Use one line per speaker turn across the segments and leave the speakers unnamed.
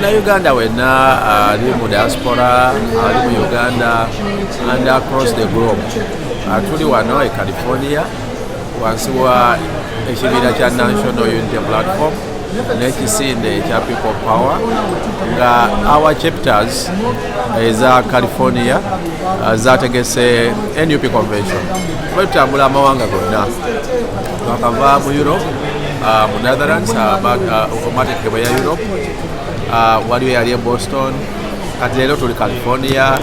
Uganda wenna ali mu diaspora ali mu Uganda and across the globe. Tuli wano e California wansi wa ekibiina kya National Unity Platform n'ekisinde ekya People Power nga our chapters eza California zategese NUP convention. Tutambula amawanga gonna bakava mu Europe, mu Netherlands, automatic ya Europe, waliwo yali Boston, kati leero tuli California,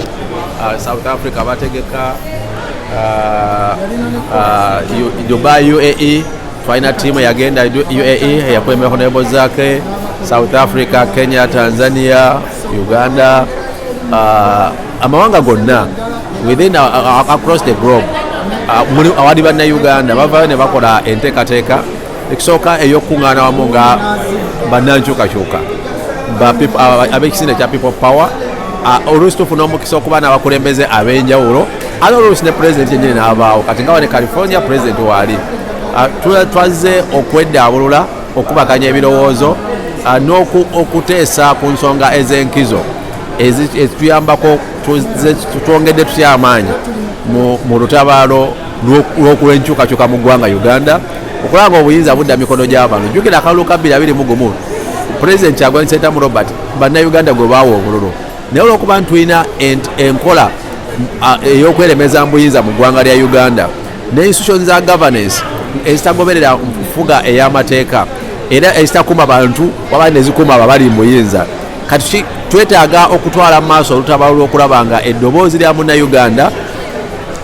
South Africa bategeka, Dubai UAE, twalina tiimu yagenda UAE yakwemera Honarable zake, South Africa, Kenya, Tanzania, Uganda, amawanga gonna within across the globe. Awali banna Uganda bavayo ne bakola enteekateeka ekisooka ey'okuŋŋaana wamu nga bannankyukakyuka ab'ekisinde kya People Power, oluusi tufuna omukisa okuba n'abakulembeze ab'enjawulo ate oluusi ne pulezidenti yennyini n'abaawo kati nga wa ne California pulezidenti waali. Twazze okweddaabulula okubaganya ebirowoozo n'okuteesa ku nsonga ez'enkizo ezituyambako twongedde tutya amaanyi mu lutabaalo lw'okulwenkyukakyuka mu ggwanga Uganda okulanga obuyinza budda mikono gy'abantu. Jjukira akalulu ka 2021 pulezidenti Kyagulanyi Ssentamu Robert bannayuganda gwe baawa obululu, naye olw'okuba ntulina enkola ey'okweremeza mu buyinza mu ggwanga lya Uganda ne institutions za governance ezitagoberera nfuga ey'amateeka era ezitakuma bantu wabali nezikuma ababali mu buyinza, kati twetaaga okutwala mu maaso olutabaalo lw'okulaba nga eddoboozi lya munnayuganda,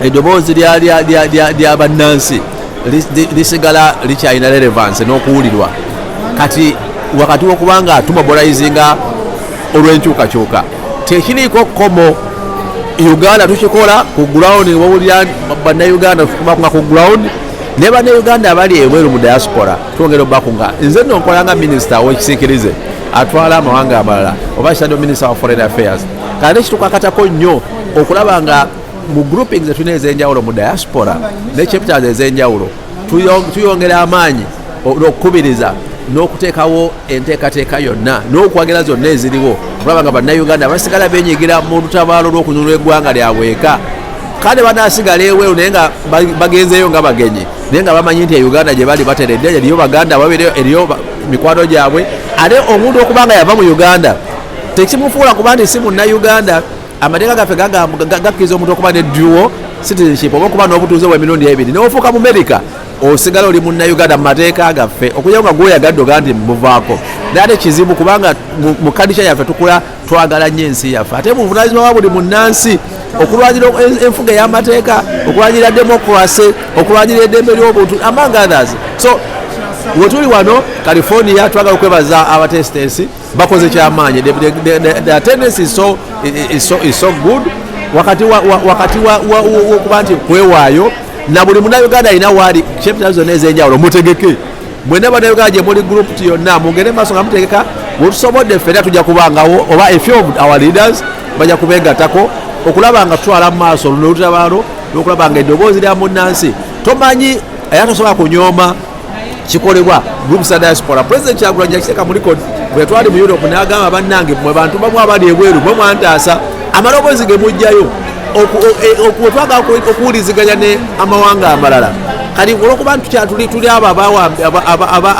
eddoboozi lya bannansi lisigala likyalina relevance n'okuwulirwa kati wakati w'okubanga tumobilizinga olw'enkyukakyuka tekiriiko kkomo. Uganda tukikola ku ground, wawulira bannayuganda tukubakunga ku ground ne bannayuganda abali ebweru mu diaspora twongera obbakunga. Nze nno nkola nga minisita w'ekisiikirize atwala amawanga amalala oba shadow minister of foreign affairs, kandi kitukakatako nnyo okulaba nga mu groupings etulina ez'enjawulo mu diaspora ne chapters ez'enjawulo tuyongera amaanyi okukubiriza n'okuteekawo enteekateeka yonna n'okwagira zonna eziriwo okulaba nga bannayuganda basigala benyigira mu lutabaalo lw'okununula eggwanga lyabwe eka, kandi banaasigala eweeru naye nga bagenzeeyo nga bagenyi naye nga bamanyi nti Uganda gye bali bateredde eriyo baganda babeereyo eriyo mikwano gyabwe. Ate omuntu okuba nga yava mu Uganda tekimufuula kuba nti si munnayuganda. Amateeka gaffe gakkiriza omuntu okuba ne dual citizenship oba okuba n'obutuuze bw'emirundi ebiri n'ofuuka mu America osigala oli munnayuganda mu mateeka gaffe okujja nga gweyagaddoga nti muvaako. Naye ate kizibu kubanga mu kadisha yaffe tukula twagala nnyo ensi yaffe, ate buvunaanyizibwa bwa buli munnansi okulwanyira enfuga ey'amateeka, okulwanyira democracy, okulwanyira eddembe ly'obuntu among others. So wetuli wano California twagala okwebaza abatestesi bakoze kyamaanyi. The attendance is so good wakati wokuba nti kwewaayo na buli munnayuganda alina waali chapters zonna ez'enjawulo mutegeke mwenna bannayuganda gye muli group yonna mugende maaso nga mutegeka bwetusobodde ffenna tujja kubangawo oba a few of our leaders bajja kubeegattako okulaba nga tutwala mu maaso luno olutabaalo n'okulaba nga eddoboozi lya munnansi tomanyi era tosobola kunyooma kikolebwa groups za diaspora. President Kyagulanyi yakiteeka mu record bwe twali mu Europe n'agamba bannange mmwe bantu bamu abali ebweru mwe mwantaasa amaloboozi ge mujjayo twagala okuwuliziganya ne amawanga amalala kati olwokuba tuli abo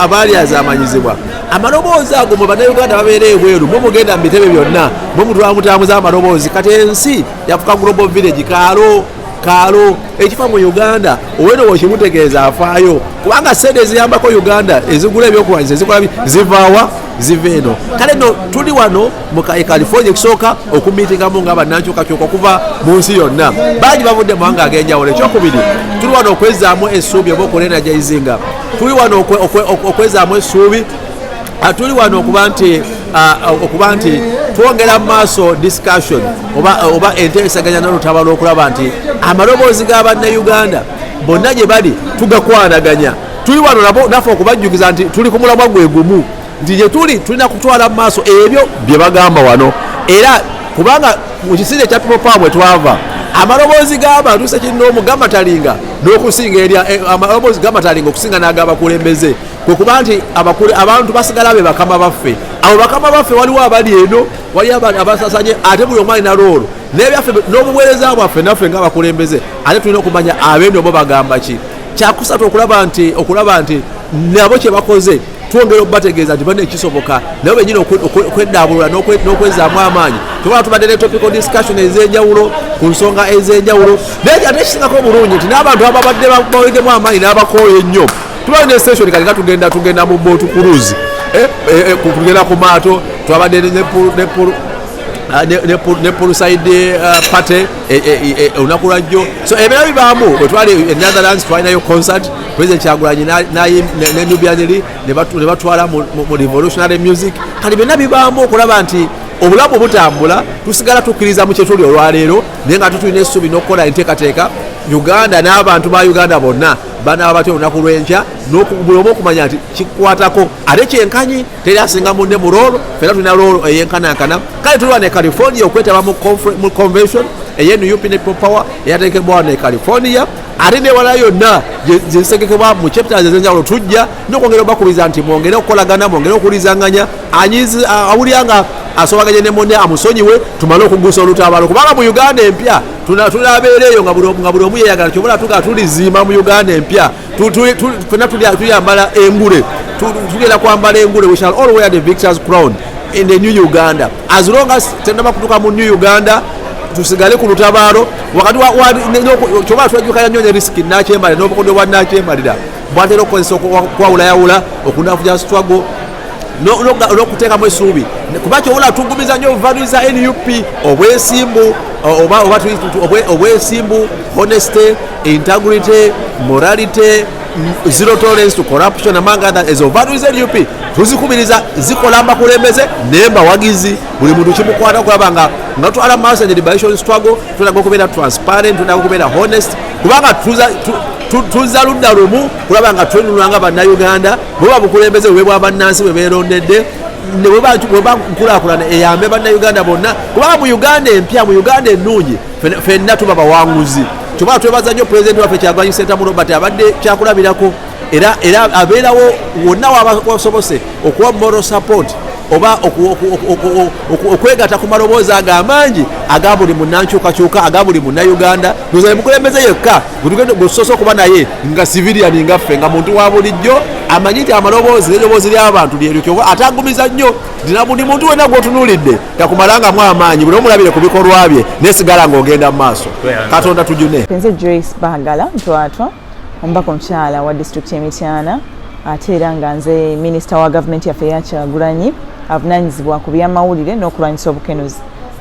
abaali azaamanyizibwa amaloboozi ago mwe bannayuganda babeera ebweru mwe mugenda mu bitebe byonna mwe mutwamutambuza amaloboozi kati ensi yafuka global village kaalo ekifa mu Uganda oweno wekimutegeeza afaayo kubanga sente eziyambako Uganda ezigula ebyokulwanyisa ezikola zivaawa ziva eno. Kale no tuli wano mu California ekisooka okumiitingamu nga bannankyukakyuka okuva mu nsi yonna bangi bavudde mu mawanga ag'enjawulo. Ekyokubiri tuli wano okwezaamu essuubi oba okulenajayizinga, tuli wano okwezaamu essuubi, tuli wano okuba nti twongera mu maaso discussion oba enteesaganya n'olutabaalo okulaba nti amaloboozi g'abannayuganda bonna gye bali tugakwanaganya. Tuli wano naffe okubajjukiza nti tuli ku mulamwa gwe gumu, nti gye tulina kutwala mu maaso ebyo bye bagamba wano, era kubanga mu kisinde ekya People Power bwe twava amaloboozi g'abantu Ssekinnoomu gamatalinga n'okusinga eri amaloboozi gamatalinga okusinga n'ag'abakulembeze kwe kuba nti abantu basigala be bakama baffe. Abo bakama baffe waliwo abali eno, wali abasasanye, ate buli omu alina loolo n'ebyaffe n'obuweereza bwaffe naffe ng'abakulembeze ate tulina okumanya ab'eno bo bagamba ki. Kyakusatu okulaba nti nabo kye bakoze twongera okubategeeza nti bane ekisoboka nabo bennyini okweddabulula n'okwezaamu amaanyi. Tubala tubadde ne topical discussion ez'enjawulo ku nsonga ez'enjawulo naye ate ekisingako obulungi nti n'abantu ababadde baweddemu amaanyi n'abakooye ennyo tubala ne station kati nga tugenda mu boat cruise tugenda ku maato twabadde ne Poolside party olunaku lwajjo. So ebira bibaamu bwe twali Netherlands twalinayo concert President Kyagulanyi ne Nubian ne batwala mu revolutionary music. Kati byonna bibaamu okulaba nti obulamu butambula tusigala tukkiriza mu kye tuli olwaleero naye nga tutulina essuubi n'okukola enteekateeka Uganda n'abantu ba Uganda bonna banaaba batya olunaku lw'enkya buli omu okumanya nti kikwatako ate kyenkanyi teri asinga munne mu loolo fena tulina loolo eyenkanankana. Kale tuliwa ne California okwetaba mu convention ey'NUP ne Power eyateekebwa ne California ate newala yonna gyezitegekebwa mu chapters ez'enjawulo tujja n'okwongera obakubiriza nti mwongere okukolagana mwongere okuwulizanganya awulira nga asobaganye ne munne amusonyiwe tumale okugusa olutabaalo kubanga mu Uganda empya tunabeera eyo nga buli omu yeeyagala kyobola tuga tulizimba mu Uganda empya fena tuyambala engule tugenda kwambala engule. We shall all wear the victor's crown in the new Uganda as long as tenaba kutuka mu new Uganda tusigale ku lutabaalo wakati kyobola twejjukanya nnyo ne risiki nakyembalira n'obukondo bwa nakyembalira bwatera okukozesa okwawulayawula okunafuja struggle n'okuteekamu essuubi kuba kyobola tugumiza nnyo values za NUP obwesimbu honesty integrity morality zero tolerance to corruption among others. Ezo values za NUP tuzikubiriza zikola abakulembeze nemba wagizi buli muntu kimukwata okulaba nga twala maaso ne liberation struggle tunaga okubeera transparent tunaga okubeera honest kubanga tuza ludda lumu kulaba nga twenulanga bannayuganda bweba bukulembeze bwe bwabannansi bwe beerondedde ne bweba nkulaakulana eyambe bannayuganda bonna kubanga mu Uganda empya mu Uganda ennungi fenna tuba bawanguzi. Tuba twebaza nnyo pulezidenti waffe Kyagulanyi Ssentamu Robert abadde kyakulabirako era abeerawo wonna wasobose okuwa moral support oba okwegatta ku maloboozi ago amangi aga buli munnankyukakyuka aga buli munnayuganda noza mukulembeze yekka gwetusoose okuba naye nga civilian ngaffe nga muntu wa bulijjo amanyi nti amaloboozi n'eddoboozi ly'abantu lyeryo kyoba atagumiza nnyo dina buli muntu wenna gw'otunuulidde takumalangamu amaanyi buli omulabire ku bikolwa bye nesigala ng'ogenda mu maaso. Katonda tujune.
Nze Joyce Bahagala Ntwatwa omubaka omukyala wa disitulikiti y'Emityana ate era nga nze minisita wa gavumenti yaffe eya Kyagulanyi avunaanyizibwa ku by'amawulire n'okulwanyisa obukenuzi.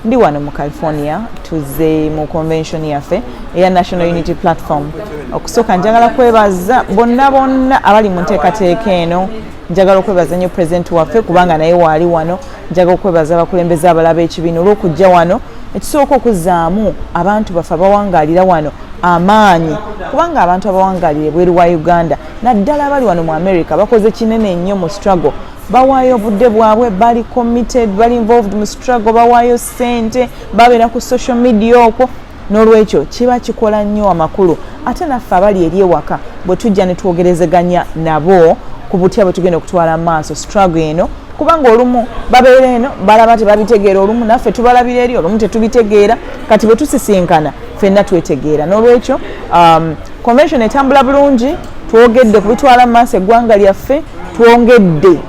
Ndi wano mu California tuzze mu convention yaffe eya National Unity Platform. Okusooka njagala kwebaza bonna abali mu nteekateeka eno. Njagala okwebaza nnyo pulezidenti waffe kubanga naye waali wano. Njagala okwebaza abakulembeze abalaba ekibiina olw'okujja wano ekisooka okuzzaamu abantu baffe abawangaalira wano amaanyi kubanga abantu abawangaalira ebweru wa Uganda naddala abali wano mu America bakoze kinene nnyo mu struggle bawaayo obudde bwabwe bali committed bali involved mu struggle bawaayo ssente babeera ku social media okwo n'olwekyo kiba kikola nnyo amakulu ate naffe abali eri ewaka bwe tujja ne twogerezeganya nabo ku butya bwe tugenda okutwala maaso struggle eno kubanga olumu babeera eno balaba tebabitegeera olumu naffe tubalabira eri olumu tetubitegeera kati bwe tusisinkana ffenna twetegeera n'olwekyo convention etambula bulungi twogedde kubitwala mu maaso eggwanga lyaffe twongedde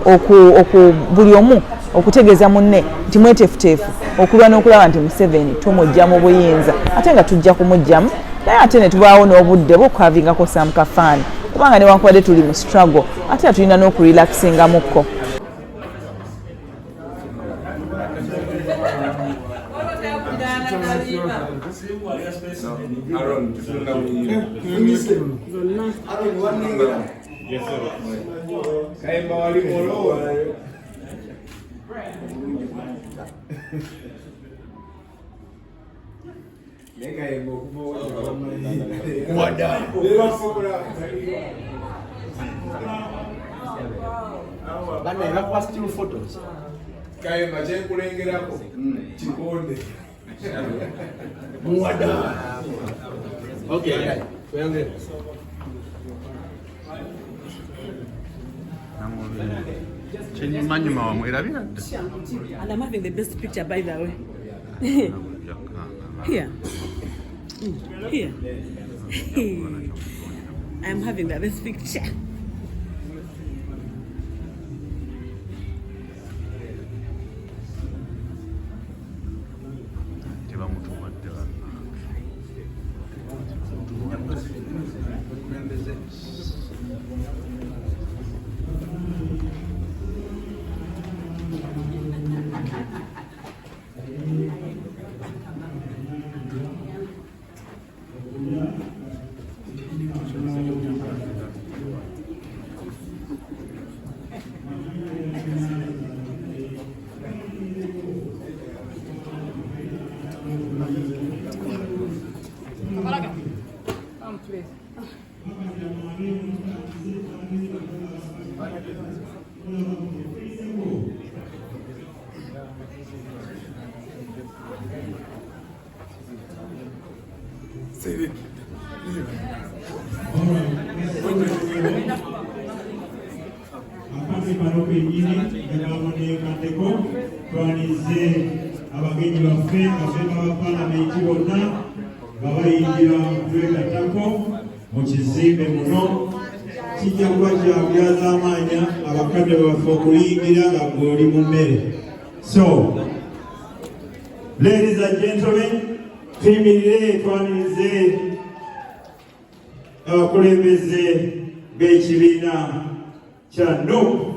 buli omu okutegeeza munne nti mweteefuteefu okulwa n'okulaba nti Museveni tumujja mu buyinza ate nga tujja kumujjamu naye ate ne tubaawo n'obudde bw'okukavingako Sam Kafaani kubanga newankubadde tuli mu struggle ate tulina n'okurelaxingamukko.
Muwada.
Bana ila kwa still photos. Kaya majengo lengerako. Chikonde. Muwada. Okay.
And I'm having the best picture, by the way. Here. Here. I'm having the best picture.
Akati pano penyini ngabone kateko twanize abagenyi baffe ba palamenti bonna babayingira twegatako mu kizimbe muno kijja kuba kyabyaza amaanya abakadde baffe okuyingira nga gwoli mu mmere. So ladies and gentlemen, tuyimirire twanirize abakulembeze b'ekibiina kya NUP.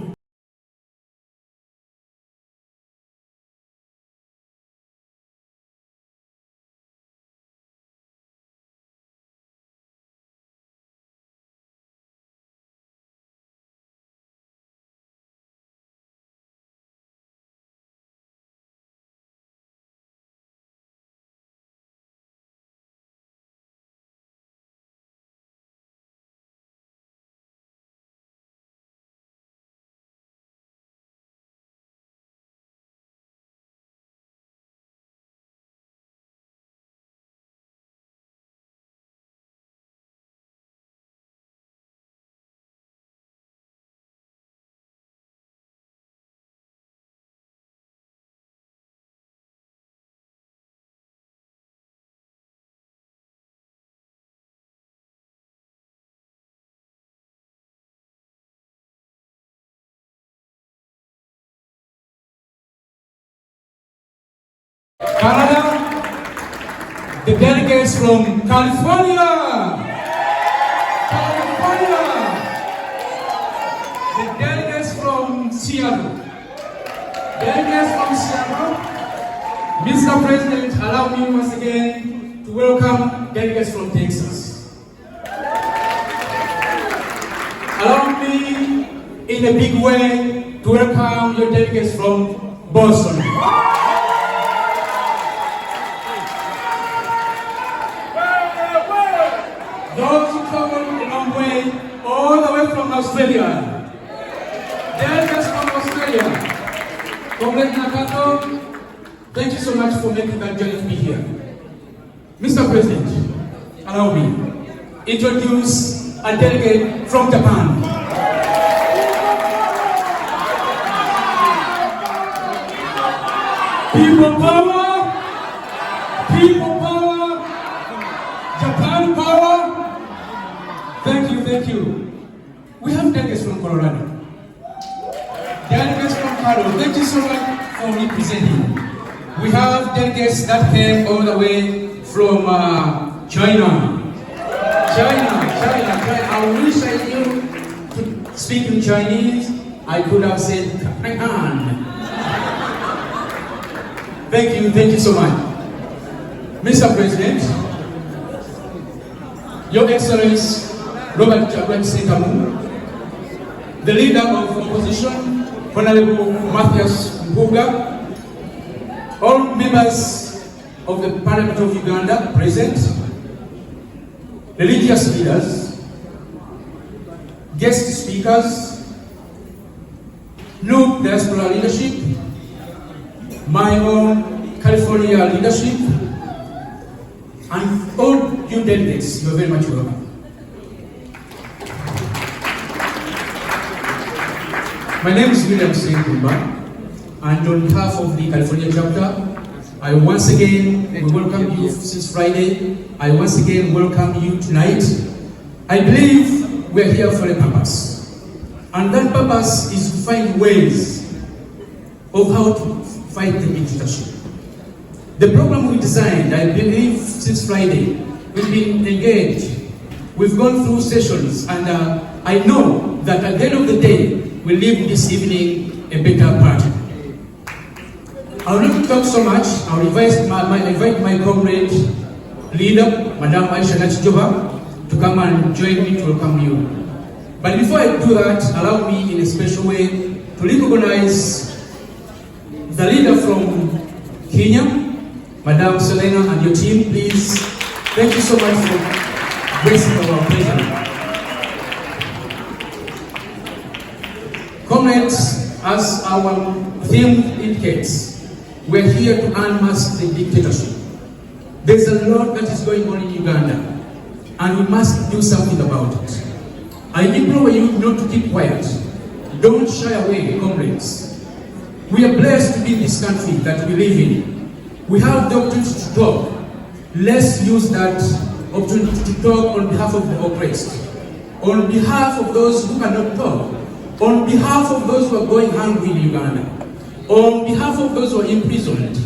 Canada, the delegates from California, the delegates from Seattle, Mr. President, allow me once again to welcome delegates from Texas. Allow me in a big way to welcome your delegates from Boston. Those who traveled a long way, all the way from Australia. Delegates from Australia. Comrade Nakato, thank you so much for making that journey to be here. Mr. President, allow me introduce a delegate from Japan. People power, Japan power. Thank you. We have delegates from Colorado. Delegates from Colorado, thank you so much for representing. We have delegates that came all the way from China. I wish I knew to speak in Chinese. I could have said Taiwan. Thank you so much. Mr. President, Your Excellency Robert Chagulanyi Sentamu, the leader of opposition, Honarable Mpuuga, all members of the Parliament of Uganda present, religious leaders, guest speakers, new Diaspora leadership, my own California California leadership, and all you delegates, you are very much welcome. My name is William Kumba, and on behalf of the California chapter, I once again welcome you since Friday. I once again welcome you tonight. I believe we're here for a purpose, and that purpose is to find ways of how to fight the dictatorship. The program we designed, I believe, since Friday, we've been engaged. We've gone through sessions, and I know that at the end of the day, we leave this evening a better party. I will not talk so much. I will invite my comrade leader, Madam Aisha Nachijoba, to come and join me to welcome you. But before I do that, allow me in a special way to recognize the leader from Kenya, Madam Selena, and your team. Please, thank you so much for gracing our occasion. Comrades, as our theme indicates, we're here to unmask the dictatorship. There's a lot that is going on in Uganda, and we must do something about it. I implore you not to keep quiet. Don't shy away, comrades. We are blessed to be in this country that we live in. We have the opportunity to talk. Let's use that opportunity to talk on behalf of the oppressed, on behalf of those who cannot talk, on behalf of those who are going hungry in Uganda, on behalf of those who are imprisoned.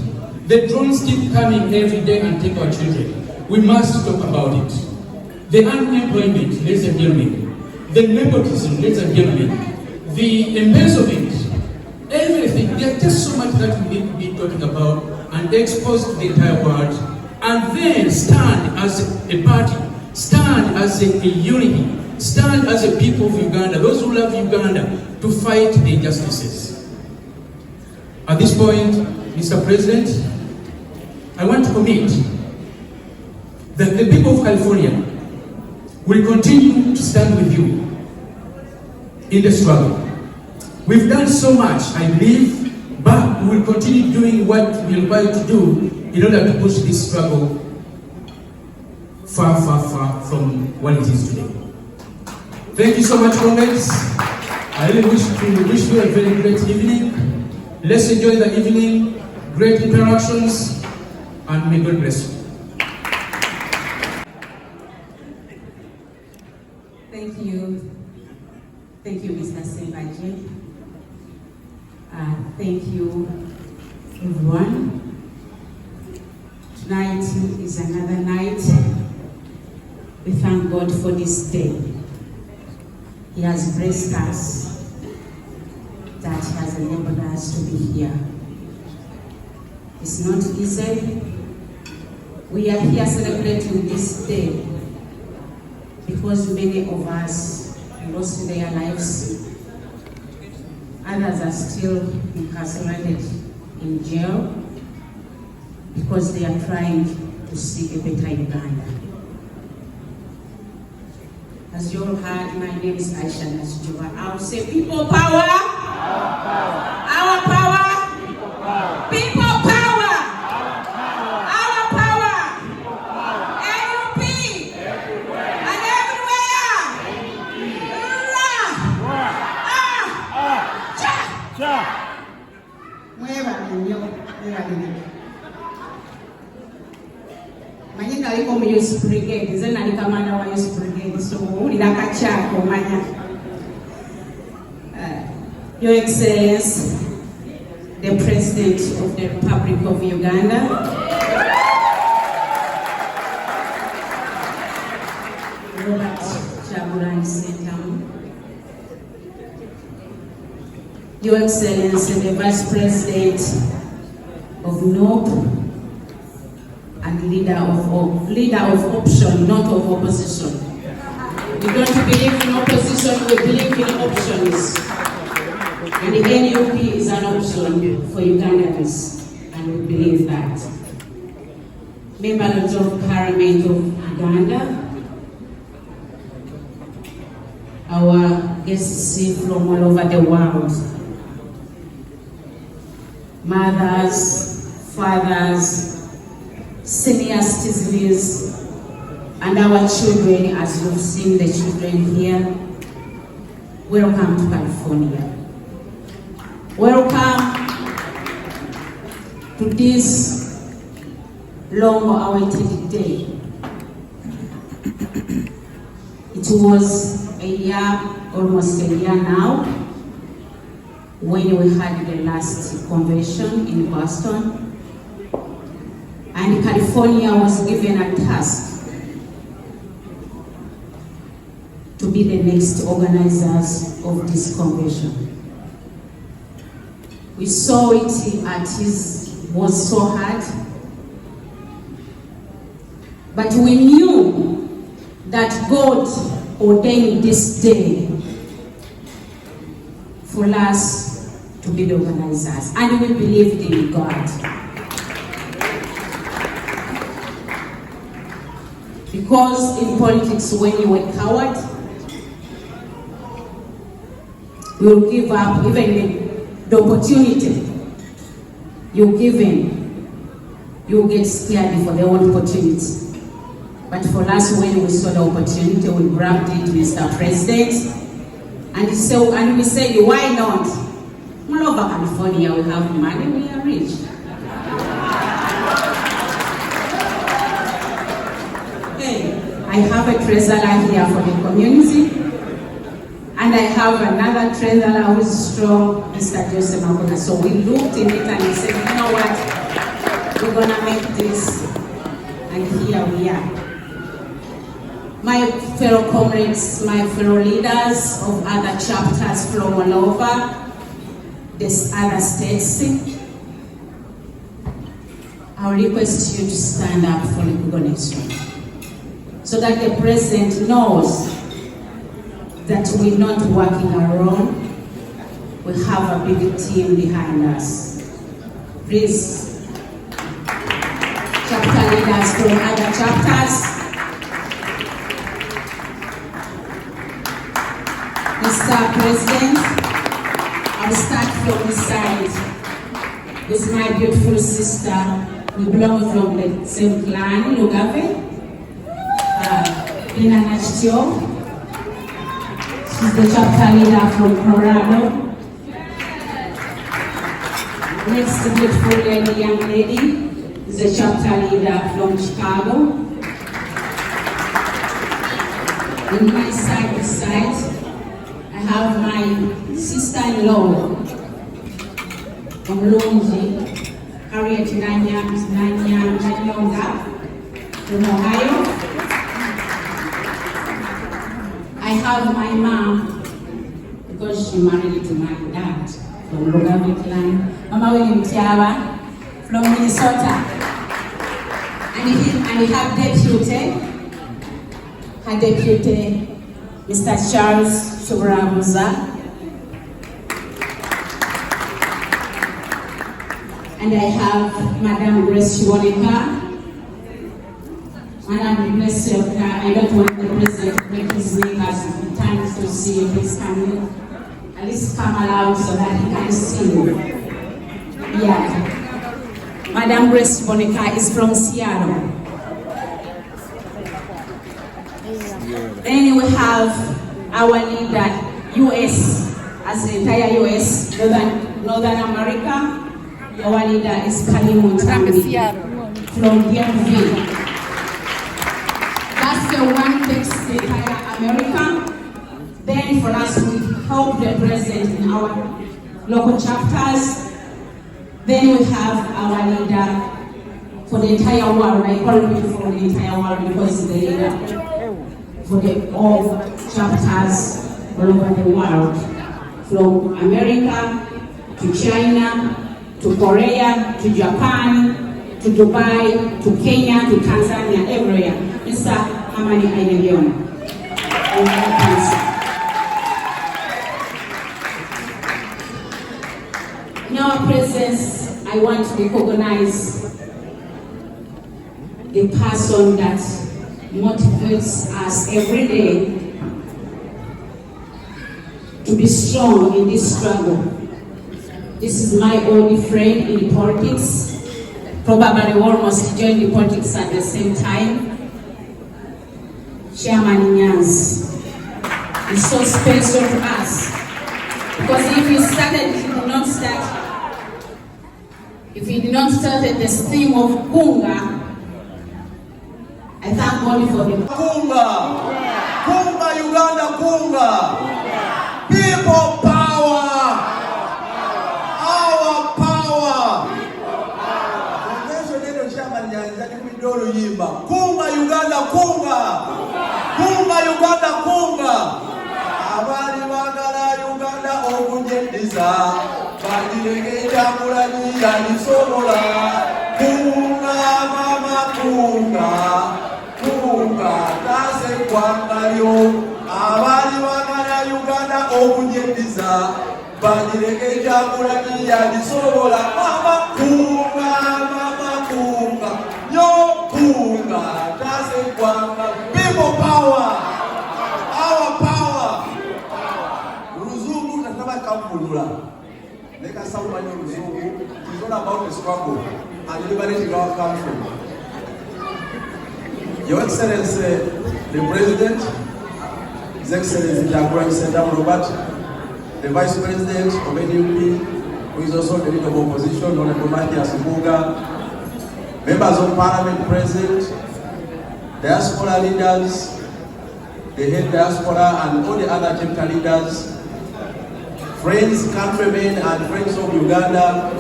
The drones keep coming every day and take our children. We must talk about it. The unemployment, ladies and gentlemen, the nepotism, ladies and gentlemen, the embezzlement, everything. There's just so much that we need to be talking about and expose to the entire world, and then stand as a party, stand as a unity, stand as a people of Uganda, those who love Uganda, to fight the injustices. At this point, Mr. President, I want to commit that the people of California will continue to stand with you in the struggle. We've done so much, I believe, but we will continue doing what we are required to do in order to push this struggle far, far, far from what it is today. Thank you so much, comrades. I really wish you a very great evening. Let's enjoy the evening, great interactions, and may God bless you.
Thank you. Thank you, Mr. Sembaje. Thank you, everyone. Tonight is another night. We thank God for this day. He has blessed us, that has enabled us to be here. It's not easy. We are here celebrating this day because many of us lost their lives. Others are still incarcerated in jail because they are trying to seek a better Uganda. As you all heard, my name is Aisha Nachijoba. I'll say people power. Our power. People power. Our power. NUP. And everywhere. Manye naliko mu Youth Brigade, nze nali kamanda wa Youth Brigade, so owulira kakyako omanya. Your Excellency, the President of the Republic of Uganda, Robert Chagulanyi Sentamu, Your Excellency, the Vice President of NOP, and leader of option, not of opposition. We don't believe in opposition, we believe in options. And the NUP is an option for Ugandans, and we believe that. Members of Parliament of Uganda, our guests from all over the world, mothers, fathers, senior citizens, and our children, as you've seen the children here. Welcome to California. Welcome to this long-awaited day. It was a year, almost a year now, when we had the last convention in Boston, and California was given a task to be the next organizers of this convention. We saw it was so hard, but we knew that God ordained this day for us to be the organizers, and we believed in God. Because in politics, when you are coward, you will give up even the opportunity you're given. You get scared for the opportunity. But for us, when we saw the opportunity, we grabbed it, Mr. President, and we said, why not? All over California, we have money, we are rich. Hey, I have a treasurer here for the community, and I have another treasurer who is strong, Mr. Joseph Mpuuga. So we looked in it and we said, you know what, we're gonna make this, and here we are. My fellow comrades, my fellow leaders of other chapters from all over, these other states, I'll request you to stand up for the recognition so that the President knows that we're not working alone. We have a big team behind us. Please, chapter leaders from other chapters, Mr. President, I'll start from this side. This is my beautiful sister. We belong from the same clan, Lugave. Ina Nachitio. She's the chapter leader from Honarable. Next beautiful lady, young lady, is the chapter leader from Chicago. On my side, this side, I have my sister-in-law from Lungi, Harriet Nanyonga from Ohio. I have my mom, because she married to my dad from Lugave clan, Mama William Tiawa from Minnesota. And we have her deputy, Mr. Charles Shuburamuza. And I have Madam Grace Chiwonika. Madam Grace Chiwonika, I don't want the President to make his name as time to see you. Please come in. At least come around so that he can see you. Yeah. Madam Grace Chiwonika is from Seattle. Then we have our leader, US, as the entire US, Northern America. Our leader is Kalimu Tambi from DMV. That's the one takes the entire America. Then for us, we help the president in our local chapters. Then we have our leader for the entire world. I call him for the entire world because the leader for all chapters all over the world, from America to China, to Korea, to Japan, to Dubai, to Kenya, to Tanzania, everywhere. Mr. Amani Aidelion. In our presence, I want to recognize the person that motivates us every day to be strong in this struggle. This is my only friend in politics. probably almost joined the politics at the same time, Chairman Nyanzi. It's so special to us, because if he did not start at the stream of Mpuuga, I thank God for him.
Mpuuga, Uganda, Mpuuga. People power. Our power. Congressional Chairman Nyanzi kumidoro yimba. Mpuuga, Uganda, Mpuuga. Mpuuga, Uganda, Mpuuga. Abali bagala Uganda okunjediza. Badirengeta mulanyira nisobola. Mpuuga, mama Mpuuga. Mpuuga, tase kwangayo. Abali bagala Uganda okunjediza. Badirengeta mulanyira nisobola. Mama Mpuuga, mama Mpuuga. Yo Mpuuga, tase kwangayo. People power. Our power. Ruzungu nataka kampulula. Make us sound like Ruzungu. It's not about the struggle and liberating our country. Your Excellency, the President, His Excellency Diaspora Robert, the Vice President of NUP, who is also the leader of opposition, Honarable Mpuuga, members of Parliament present, diaspora leaders, the head diaspora and all the other chapter leaders, friends, countrymen and friends of Uganda,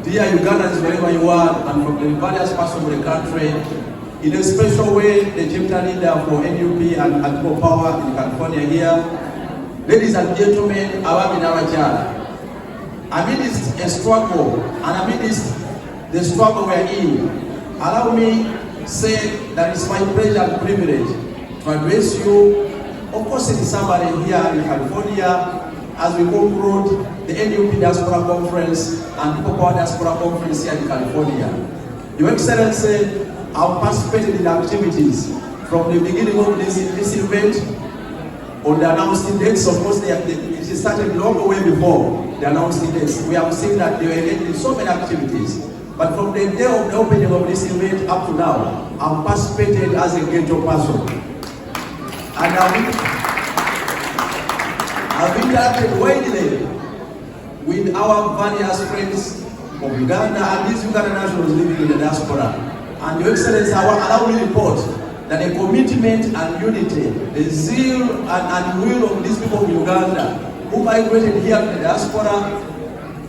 dear Ugandans wherever you are and from the various parts of the country, in a special way, the chapter leader for NUP and People Power in California here, ladies and gentlemen, amidst a struggle and amidst the struggle we are in, allow me to say that it's my pleasure and privilege to address you, of course in somebody here in California, as we conclude the NUP Diaspora Conference and People Power Diaspora Conference here in California. Your Excellency, I've participated in activities from the beginning of this event on the announcing dates. Of course, it started long way before the announcing dates. We have seen that they were engaged in so many activities. But from the day of the opening of this event up to now, I've participated as a ghetto person. And I've interacted widely with our various friends of Uganda and these Uganda nationals living in the diaspora. And Your Excellency, allow me to report that the commitment and unity, the zeal and will of these people of Uganda who migrated here to the diaspora,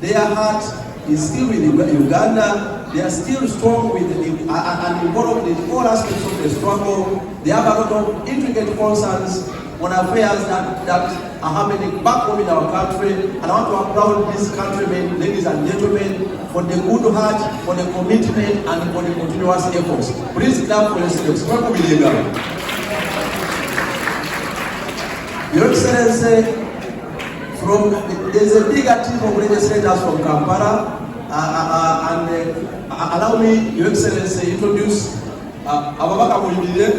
their heart is still with Uganda. They are still strong with and involved in all aspects of the struggle. They have a lot of intricate concerns on affairs that are happening back home in our country. And I want to applaud these countrymen, ladies and gentlemen, for the good heart, for the commitment, and for the continuous efforts. Please clap for yourselves. Your Excellency, there's a bigger team of legislators from Kampala, and allow me, Your Excellency, introduce Ababaka Muliro,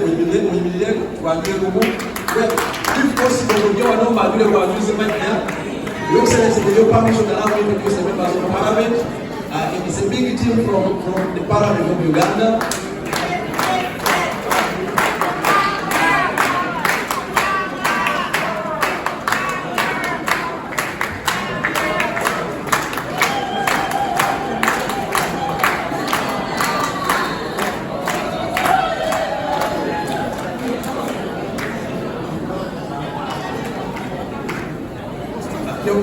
if possible, Your Excellency, with your permission, allow me to introduce the members of Parliament. It's a big team from the Parliament of Uganda.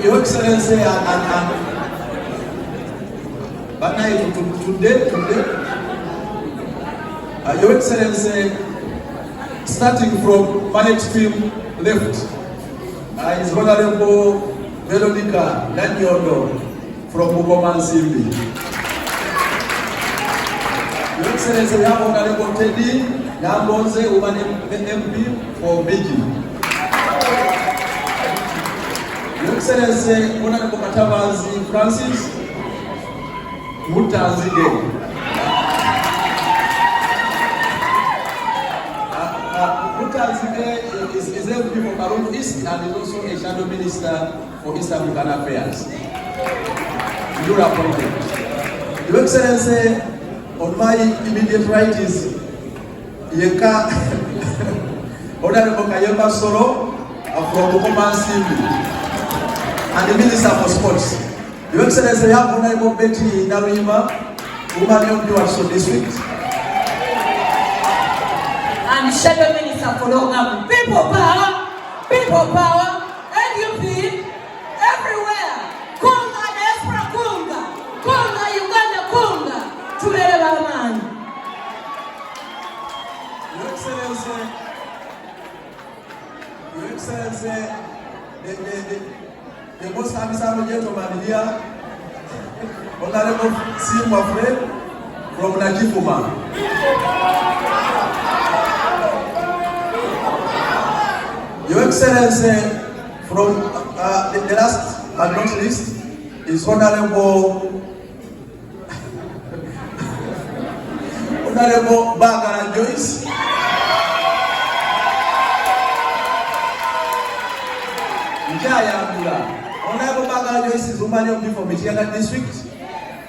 Your Excellency, today, Your Excellency, starting from my extreme left, is Honarable Veronica Danyondo from Muwada. Your Excellency, we have Honarable Teddy Nambonze, woman MP for Beijing. Your Excellency, Honorable Katabazi Francis Mutanzige. Mutanzige is MP for Karun East and is also a shadow minister for East African Affairs. Your appointment. Your Excellency, On my immediate right is Yeka Honorable Kayemba Soro from Bukoma Assembly and the Minister for Sports. Your Excellency, I have Honorable Betty Narima, woman of the District.
And Shadow Minister for Longam. People power, NUP, everywhere. Kunga, Diaspora, Kunga, Uganda, Kunga, Tumeleba man.
Your Excellency, the most handsome gentleman here, Honorable Simba Fred from Najifuma. Your Excellency, from the last but not least, is Honorable Bagara Joyce. Honorable Bagara Joyce is woman of the from Michigan District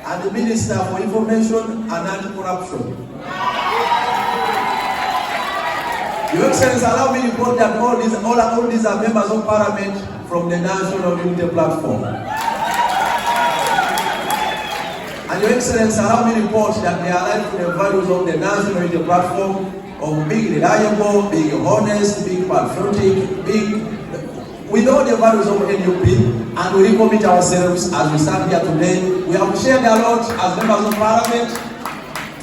and the Minister for Information and Anti-Corruption. Your Excellency, allow me to report that all these are members of Parliament from the National Unity Platform. And Your Excellency, allow me to report that they align to the values of the National Unity Platform of being reliable, being honest, being patriotic, with all the values of NUP, and we recommit ourselves as we stand here today. We have shared a lot as members of Parliament,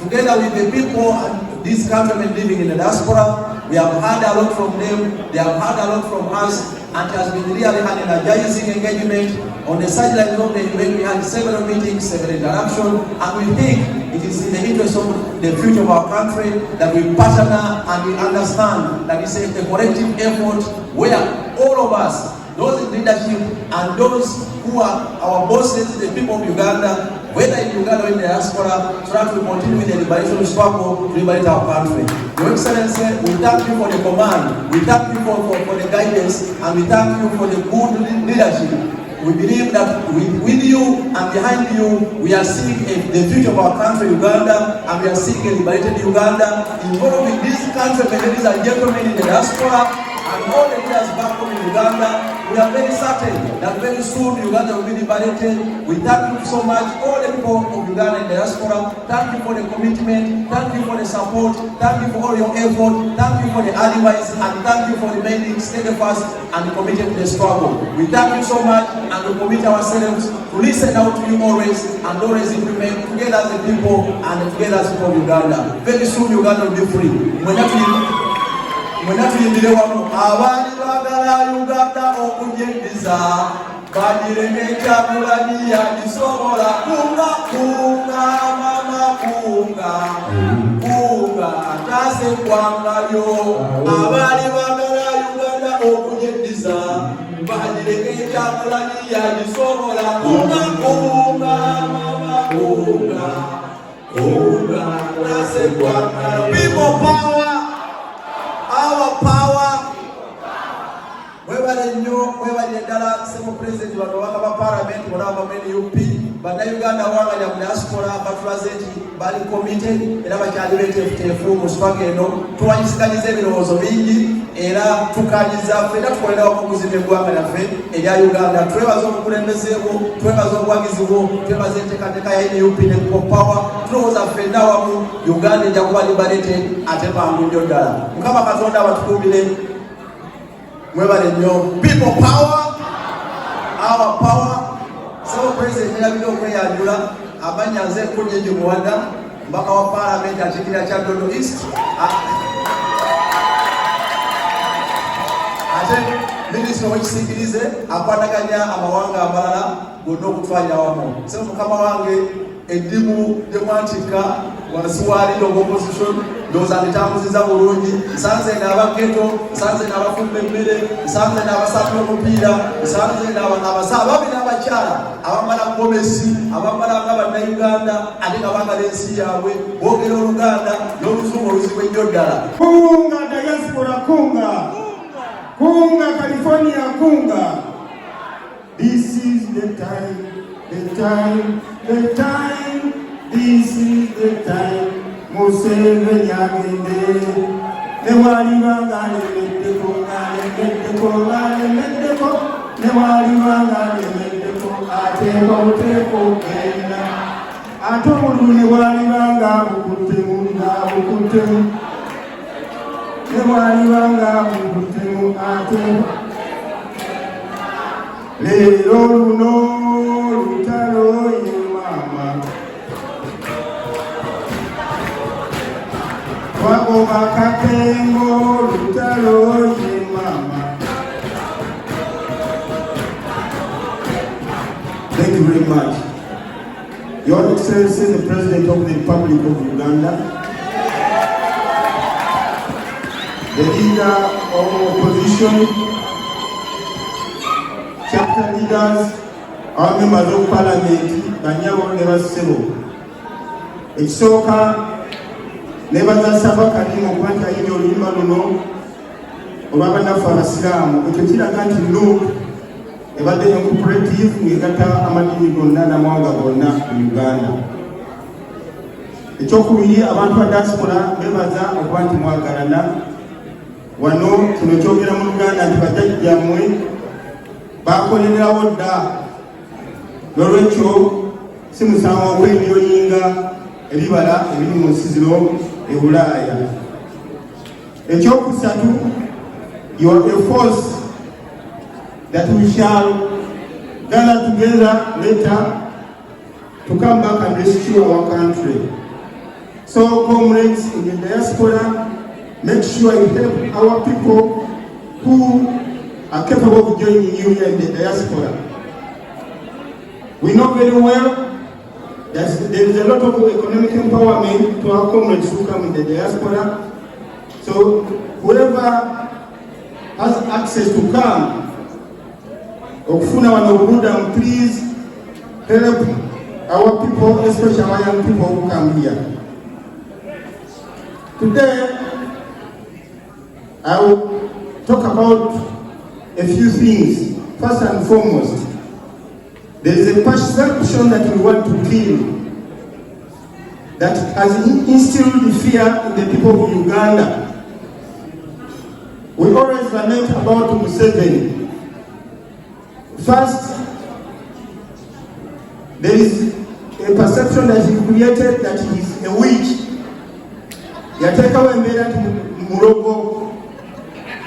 together with the people and these countrymen living in the diaspora. We have heard a lot from them, they have heard a lot from us, and it has been really an energizing engagement. On the sidelines of the event, we had several meetings, several interactions, and we think it is in the interest of the future of our country that we partner and we understand that it's a collective effort where all of us, those in leadership and those who are our bosses, the people of Uganda, whether in Uganda or in the diaspora, so that we continue with the liberation struggle to liberate our country. Your Excellency, we thank you for the command, we thank you for the guidance, and we thank you for the good leadership. We believe that with you and behind you, we are seeing the future of our country, Uganda, and we are seeing a liberated Uganda, involving this country, ladies and gentlemen in the diaspora, and all the leaders back home in Uganda. We are very certain that very soon Uganda will be liberated. We thank you so much, all the people of Uganda in the diaspora. Thank you for the commitment, thank you for the support, thank you for all your effort, thank you for the advice, and thank you for remaining steadfast and committed to the struggle. We thank you so much, and we commit ourselves to listen out to you always, and always implement together as a people and together as people of Uganda. Very soon Uganda will be free. When abali bagala Uganda okujendiza badirengeka kulania isobola kunga mama kunga atase kwangayo abali bagala Uganda okujendiza badirengeka kulania isobola kunga mama kunga atase kwangayo. People power, our power. Webale nnyo, webale ddala Semo President wabaka ba Parliament mulaba mweni UP bana Uganda wabali mu diaspora batulaze nti bali committed era bakyali beteefuteefu mu struggle eno. Tuwanyisikanyiza ebirowoozo bingi era tukanyiza ffe era tukolera okuzimba eggwanga lyaffe erya Uganda. Twebaza obukulembezeebwo, twebaza obuwagizi bwo, twebaza enteekateeka ya NUP ne power. Tulowooza ffenna wamu Uganda ejja kuba liberated ate mangu nnyo ddala. Mukama Katonda abatukuumire. People power, our power. So President Nyanzi okweyanjula amanya nze kunyeje Muwada mbaka wa Parliament atikira kya Dodo East. Ate Minister w'ekisikirize akwataganya amawanga amalala gonna okutwalira wamu. So mukama wange eddimu demwantika wansi wa leader of opposition ndoza litambuziza bulungi nsanze n'abaketo nsanze n'abafumba emmere nsanze n'abasatu omupiira nsanze n'abasaba babi n'abakyala abambala gomesi abambala ng'abannayuganda ate nga bangala ensi yaabwe boogera Oluganda n'oluzungu oluzibu ennyo ddala.
Kunga Diaspora, kunga California, kunga. This is the time, this is the time. Museveni agende. Newali wangale medeko, ngale medeko. Newali wangale medeko, ateko kenda. Atolu newali wanga bukutemu. Newali wanga bukutemu ateko. Lero luno lutalo ye mama. Wako makatengo lutalo ye mama. Thank you very much. Your Excellency, the President of the Republic of Uganda, the leader of opposition, chapter leaders, our members of parliament, Banyawo never sebo. Ekisooka nebaza saba kalimu kwanta yini oluyimba luno olw'aba naffe abasiraamu. Ekyo kiraga nti NUP ebadde cooperative ng'egatta amadini gonna n'amawanga gonna mu Uganda. Ekyokubiri, abantu ba diaspora bebaza okuba nti mwagalana. Wano kino kyogera mu Uganda nti bajjajjammwe bakolerawo dda, n'olwekyo si musango okwenyoyinga ebibala ebiri mu nsiziro e Bulaaya. Ekyokusatu, you are a force that we shall gather together later to come back and rescue our country. So, comrades in the diaspora, make sure you help our people who are capable of joining you here in the diaspora. We know very well that there is a lot of economic empowerment to our comrades who come in the diaspora. So whoever has access to come, okufuna wano Buddha, please help our people, especially our young people who come here. Today, I will talk about a few things. First and foremost, there is a perception that we want to kill that has instilled fear in the people of Uganda. We always lament about Museveni. First, there is a perception that he created that he is a witch. Yatekawo embeera nti mulogo,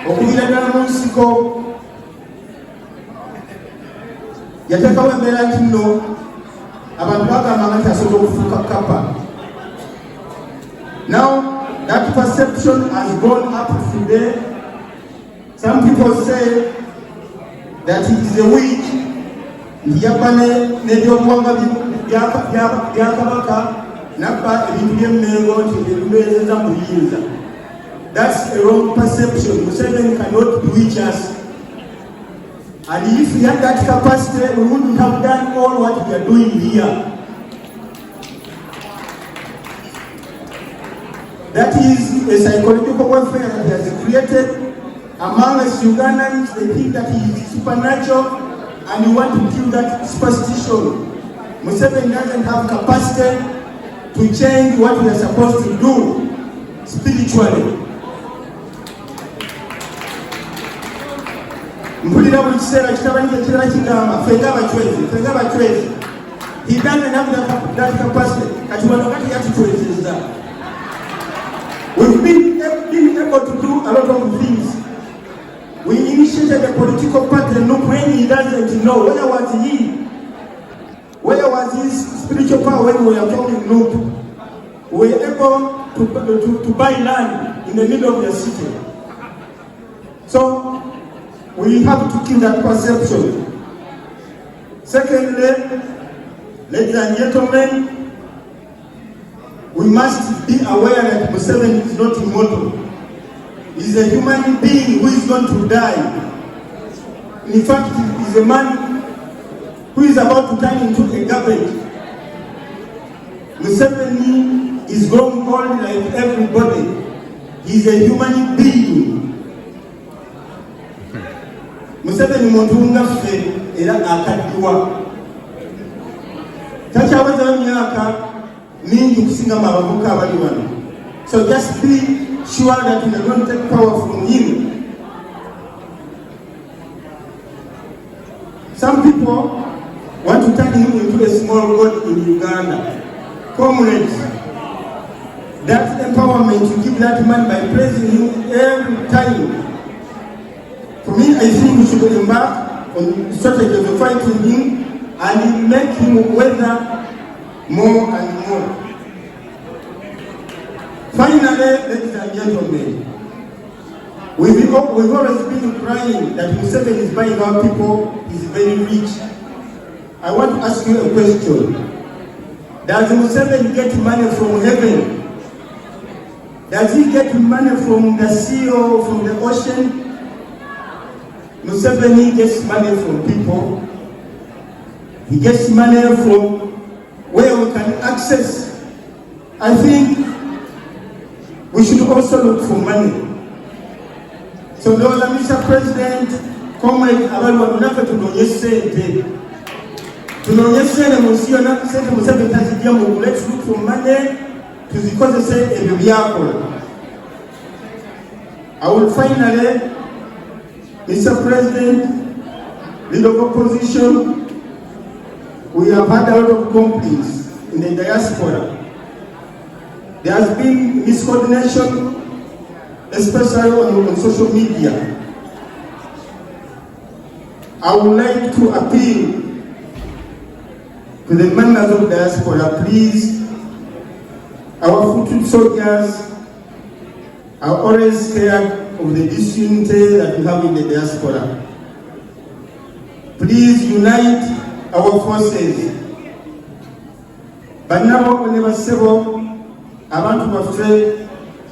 okubira ddala mu nsiko. Yatekawo embeera nti nno abantu bagamba nti asobola okufuuka kapa. Now that perception has gone up today. Some people say that he is a witch. Yabba n'ebyobuwangwa bya Kabaka nabba ebintu by'emmengo nti ebibeereza mu buyinza. That's a wrong perception. Museveni cannot bewitch us. And if we had that capacity, we wouldn't have done all what we are doing here. That is a psychological warfare that he has created among us Ugandans. They think that he is supernatural and you want to kill that superstition. Museveni doesn't have capacity to change what we are supposed to do spiritually. Mpulira buli kiseera kitabani ekirala kigamba fenga abachwezi. He doesn't have that capacity. Kati wano kati yatutwezezza. We've been able to do a lot of things. We initiated a political party, and look, when he doesn't know, where was he? Where was his spiritual power when we were talking Nup? We were able to buy land in the middle of the city. So we have to kill that perception. Secondly, ladies and gentlemen, we must be aware that Museveni is not immortal. He is a human being who is going to die. In fact, he is a man who is about to turn into a garbage. Museveni is growing old like everybody. He is a human being. Museveni muntu ngaffe era akaddiwa. Takyaweza myaka
mingi kusinga abavubuka abali wano. So just be sure that we are going to take power from him. Some people want to turn him into a small god in Uganda. Comrades, that empowerment, you give that man by praising him every time. For me, I think we should embark on the strategy of fighting him and make him weather more and more. Finally, ladies and gentlemen, we've always been crying that Museveni is buying our people, he's very rich. I want to ask you a question. Does Museveni get money from heaven? Does he get money from the sea or from the ocean? Museveni gets money from people. He gets money from where we can access. I think we should also look for money. So Lord, Mr. President, comrade, abantu bamunafe tunoonyesente. Tunoonyesente musiona sente Museveni tazijja mu let's look for money tuzikozese ebyo byakola. I will finally, Mr. President, leader of opposition, we have had a lot of complaints in the diaspora. There has been miscoordination, especially on social media. I would like to appeal to the members of diaspora, please, our foot soldiers are always scared of the disunity that we have in the diaspora. Please unite our forces. But now, whenever several abantu baffe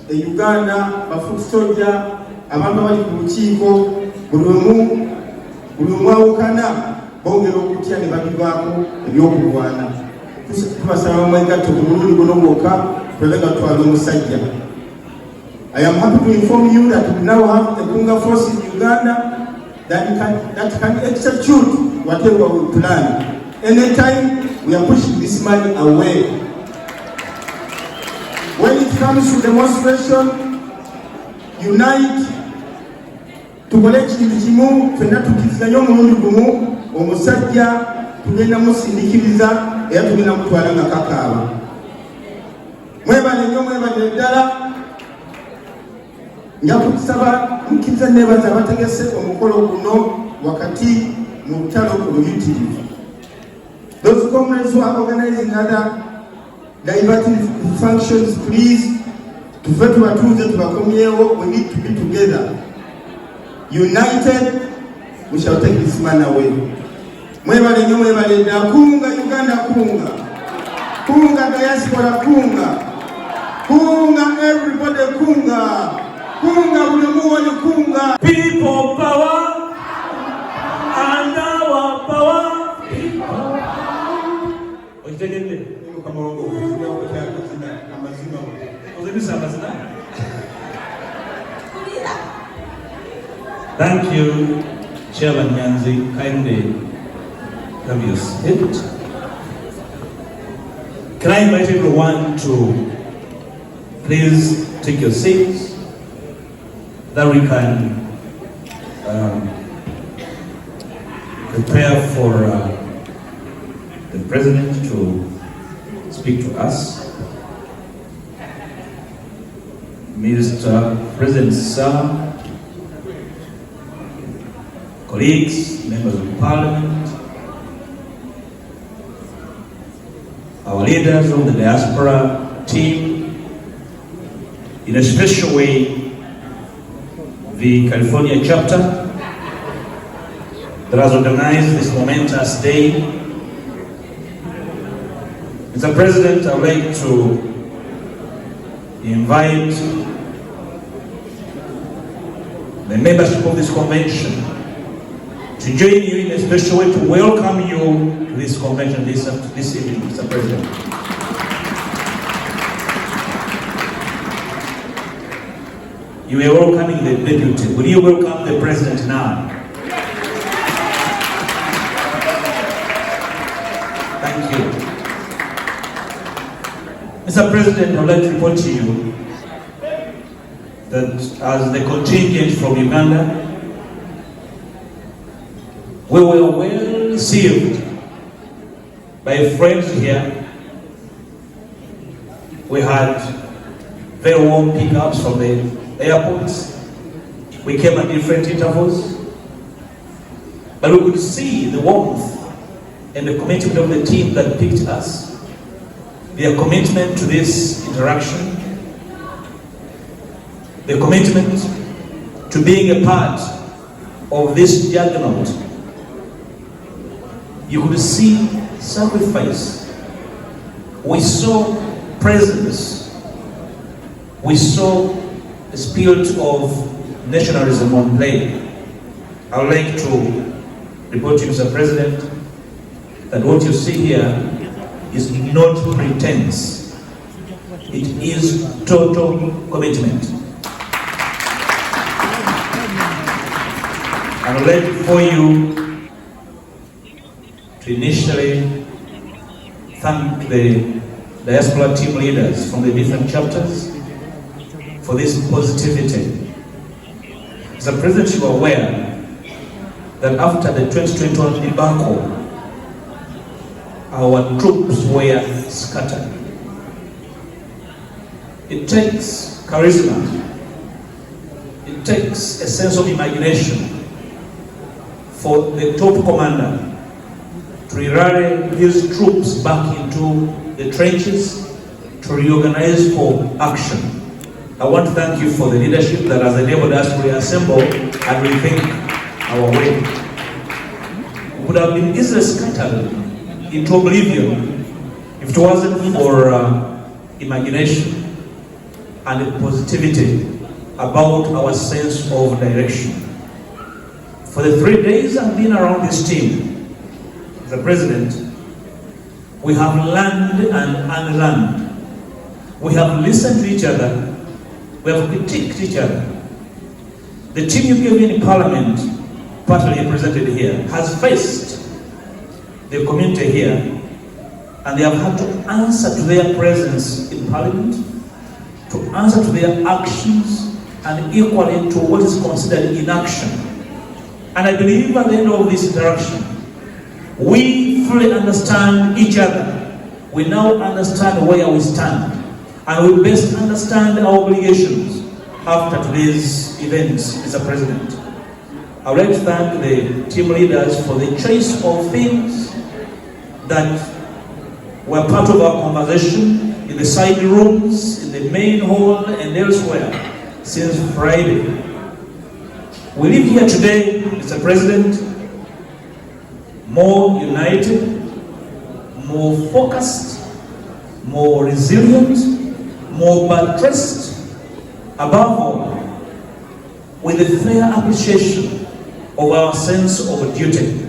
Uganda bafutu soldier abantu bali ku lukiiko buli omu awukana bongera okutya ne babivaako ebyokulwana. Tubasaba omwegatto ku mulundi guno gwokka twelenga tutwala omusajja. I am happy to inform you that we now have a Mpuuga force in Uganda that can execute whatever we plan. Anytime we are pushing this man away. When it comes to demonstration, unite, tukole ekintu kimu, ffenna tukkiziganye omulundi gumu, omusajja tugenda musindikiriza era tugenda mutwala nga kakaaba. Mwebale nnyo, mwebale ddala. Nja kusaba mukkiriza neebaza abategese omukolo guno wakati mu lutalo oluyitirivu. Those comrades who are organizing other diverting functions, please, we need to be together. United, we shall take this man away. Mwebale nyo mwebale na kunga Uganda kunga. Kunga diaspora kunga. Kunga everybody kunga. Kunga ulemuwa kunga.
People power and our power. People power. Ojitegende. Thank you, Chairman Nyanzi. Kindly have your seat. Can I invite everyone to please take your seats that we can prepare for the President to speak to us. Mr. President, sir, colleagues, members of Parliament, our leaders of the diaspora team, in a special way, the California chapter that has organized this momentous day. Mr. President, I would like to invite the membership of this convention to join you in a special way to welcome you to this convention this evening, Mr. President. You are welcoming the deputy. Will you welcome the President now? Thank you.
Mr. President, I would like to report to you that as the contingent from Uganda, we were well received by friends here. We had very warm pickups from the airports. We came at different intervals, but we could see the warmth and the commitment of the team that picked us, their commitment to this interaction, the commitment to being a part of this juggernaut. You could see sacrifice. We saw presence. We saw the spirit of nationalism on play. I would like to report to you, Mr. President, that what you see here is not pretense. It is total commitment. I would like for you to initially thank the Diaspora team leaders from the different chapters for this positivity. Mr. President, you are aware that after the 2021 debacle, our troops were scattered. It takes charisma. It takes a sense of imagination for the top commander to rally his troops back into the trenches to reorganize for action. I want to thank you for the leadership that has enabled us to reassemble and rethink our way. We would have been easily scattered into oblivion if it wasn't for imagination and positivity about our sense of direction. For the 3 days I've been around this team, the President, we have learned and unlearned. We have listened to each other. We have critiqued each other. The team you gave in Parliament, partly represented here, has faced the community here, and they have had to answer to their presence in Parliament, to answer to their actions, and equally to what is considered inaction. And I believe at the end of this interaction, we fully understand each other. We now understand where we stand, and we best understand our obligations after today's events, Mr. President. I would like to thank the team leaders for the choice of things that were part of our conversation in the side rooms, in the main hall, and elsewhere since Friday. We live here today, Mr. President, more united, more focused, more resilient, more buttressed, above all, with a fair appreciation of our sense of duty.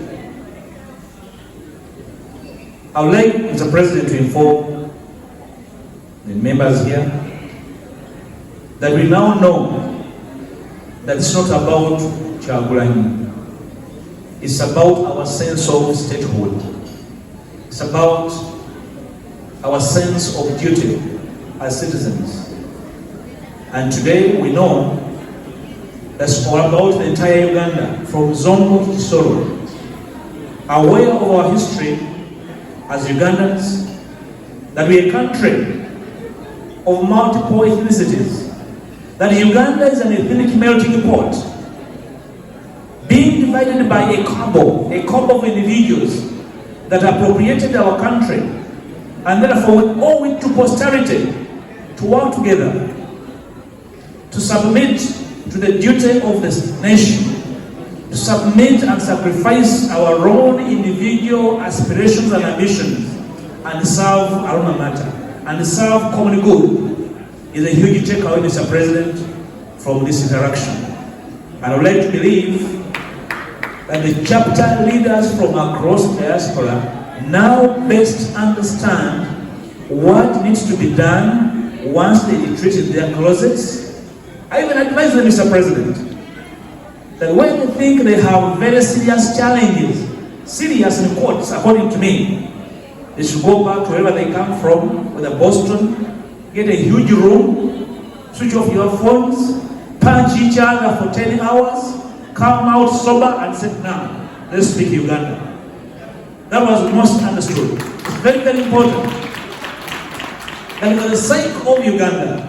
I would like, Mr. President, to inform the members here that we now know that it's not about Kyagulanyi. It's about our sense of statehood. It's about our sense of duty as citizens. And today we know that's all about the entire Uganda, from Zongo to Soro, aware of our history as Ugandans, that we are a country of multiple ethnicities, that Uganda is an ethnic melting pot, being divided by a cabal of individuals that appropriated our country, and therefore we owe it to posterity to work together, to submit to the duty of this nation, to submit and sacrifice our own individual aspirations and ambitions, and serve our alma mater, and serve common good, is a huge takeaway, Mr. President, from this interaction. And I would like to believe that the chapter leaders from across the diaspora now best understand what needs to be done once they retreat in their closets. I even advise them, Mr. President, that when they think they have very serious challenges, serious in quotes, according to me, They should go back to wherever they come from, whether Boston, get a huge room, switch off your phones, punch each other for 10 hours, come out sober and say, now, let's speak Uganda. That was most understood. It's very, very important. And for the sake of Uganda,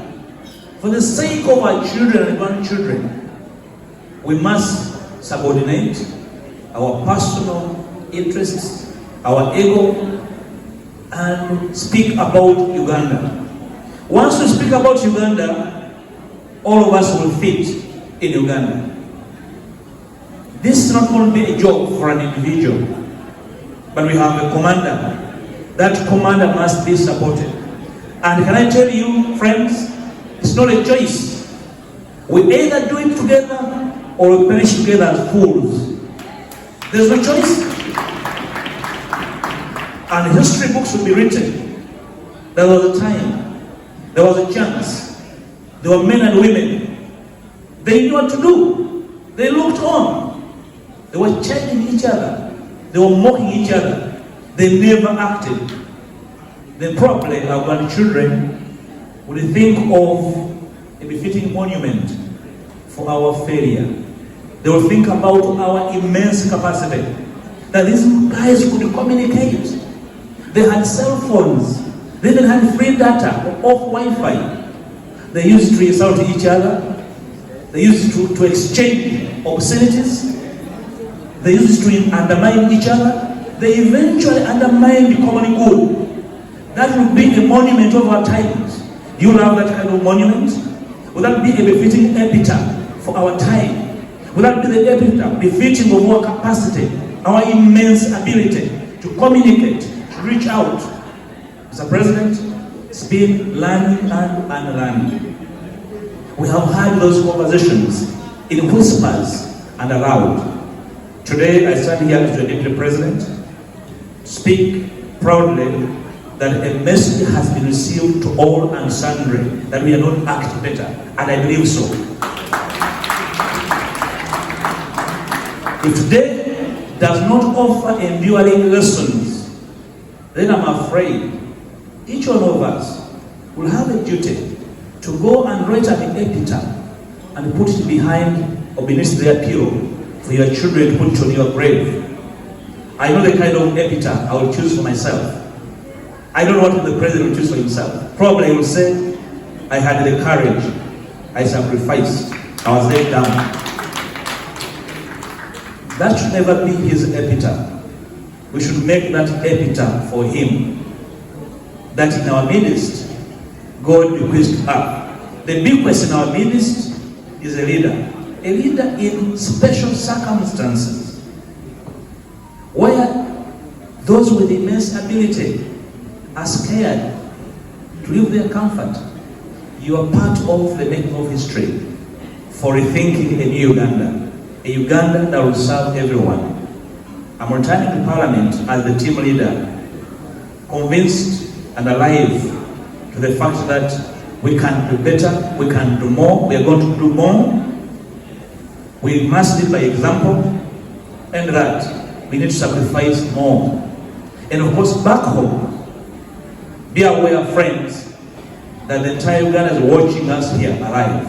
for the sake of our children and grandchildren, we must subordinate our personal interests, our ego, and speak about Uganda. Once we speak about Uganda, all of us will fit in Uganda. This is not going to be a job for an individual, but we have a commander. That commander must be supported. And can I tell you, friends, it's not a choice. We either do it together or we perish together as fools. There's no choice. And history books will be written. There was a time, there was a chance. There were men and women. They knew what to do. They looked on. They were challenging each other. They were mocking each other. They never acted. Then probably our grandchildren would think of a befitting monument for our failure. They will think about our immense capacity. That these guys could communicate. They had cell phones. They even had free data off Wi-Fi. They used to insult each other. They used to exchange obscenities. They used to undermine each other. They eventually undermined the common good. That would be a monument of our times. Do you love that kind of monument? Would that be a befitting epitaph for our time? Would that be the epitaph befitting of our capacity, our immense ability to communicate, to reach out? Mr. President, it's been learning and unlearning. We have had those conversations in whispers and aloud. Today, I stand here as the Deputy President to speak proudly that a message has been received to all and sundry that we are not acting better, and I believe so. If today does not offer enduring lessons, then I'm afraid each one of us will have a duty to go and write an epitaph and put it behind or beneath their pillow for your children to put on your grave. I know the kind of epitaph I will choose for myself. I don't know what the president will choose for himself. Probably he will say, I had the courage, I sacrificed, I was laid down. That should never be his epitaph. We should make that epitaph for him. That in our midst, God bequeathed up. The bequest in our midst is a leader. A leader in special circumstances, where those with immense ability are scared to leave their comfort. You are part of the making of history for rethinking a new Uganda, a Uganda that will serve everyone. I'm returning to Parliament as the team leader, convinced and alive to the fact that we can do better, we can do more, we are going to do more. We must lead by example, and that we need to sacrifice more. And of course, back home, be aware, friends, that the entire Uganda is watching us here alive.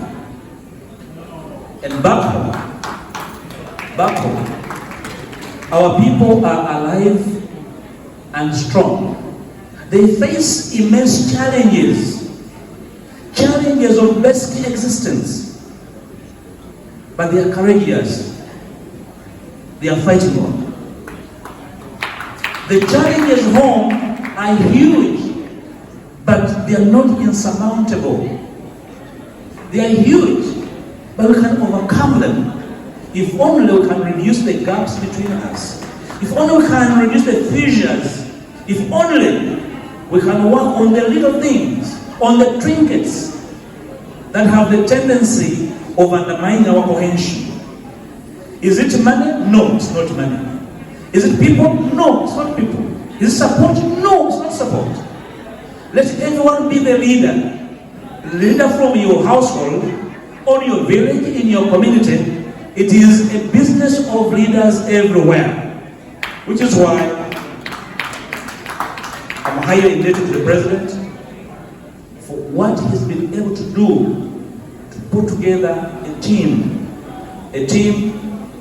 And back home, our people are alive and strong. They face immense challenges of basic existence. But they are courageous. They are fighting on. The challenges home are huge, but they are not insurmountable. They are huge, but we can overcome them if only we can reduce the gaps between us. If only we can reduce the fissures. If only we can work on the little things, on the trinkets that have the tendency of undermining our cohesion. Is it money? No, it's not money. Is it people? No, it's not people. Is it support? No, it's not support. Let everyone be the leader. Leader from your household, on your village, in your community. It is a business of leaders everywhere. Which is why I'm highly indebted to the President for what he's been able to do to put together a team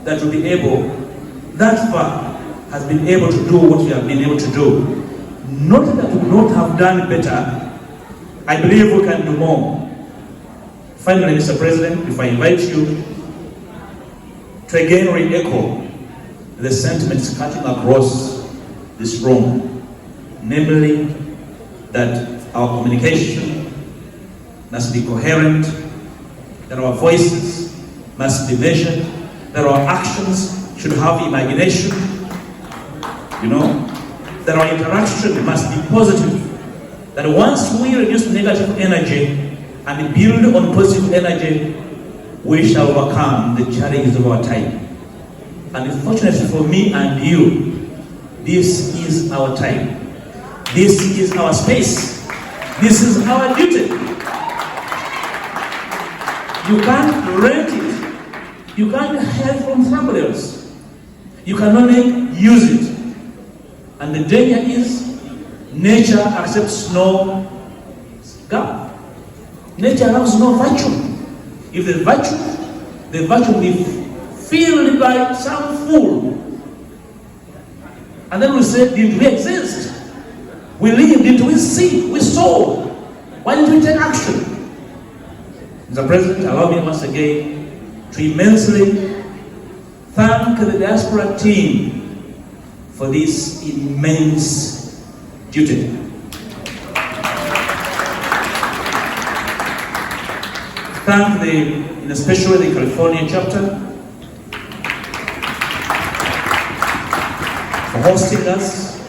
that will be able, that far, has been able to do what we have been able to do. Not that we would not have done better, I believe we can do more. Finally, Mr. President, if I invite you to again re-echo the sentiments cutting across this room, namely that our communication must be coherent, that our voices must be measured, that our actions should have imagination, that our interaction must be positive, that once we reduce negative energy and build on positive energy, we shall overcome the challenges of our time. And fortunately for me and you, this is our time. This is our space. This is our duty. You can't rent it. You can't have from somebody else. You can only use it. And the danger is nature accepts no gap. Nature has no virtue. If the virtue will be filled by some fool. And then we say, did we exist? We lived, did we see? We saw. Why didn't we take action? Mr. President, allow me once again to immensely thank the Diaspora team for this immense duty. Thank especially the California chapter for hosting us,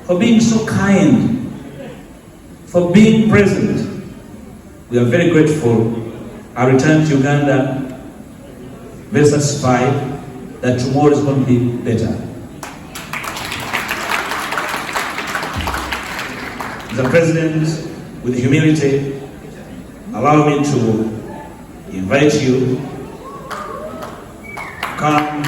for being so kind, for being present. We are very grateful. I return to Uganda very satisfied that tomorrow is going to be better. Mr. President, with humility, allow me to invite you to come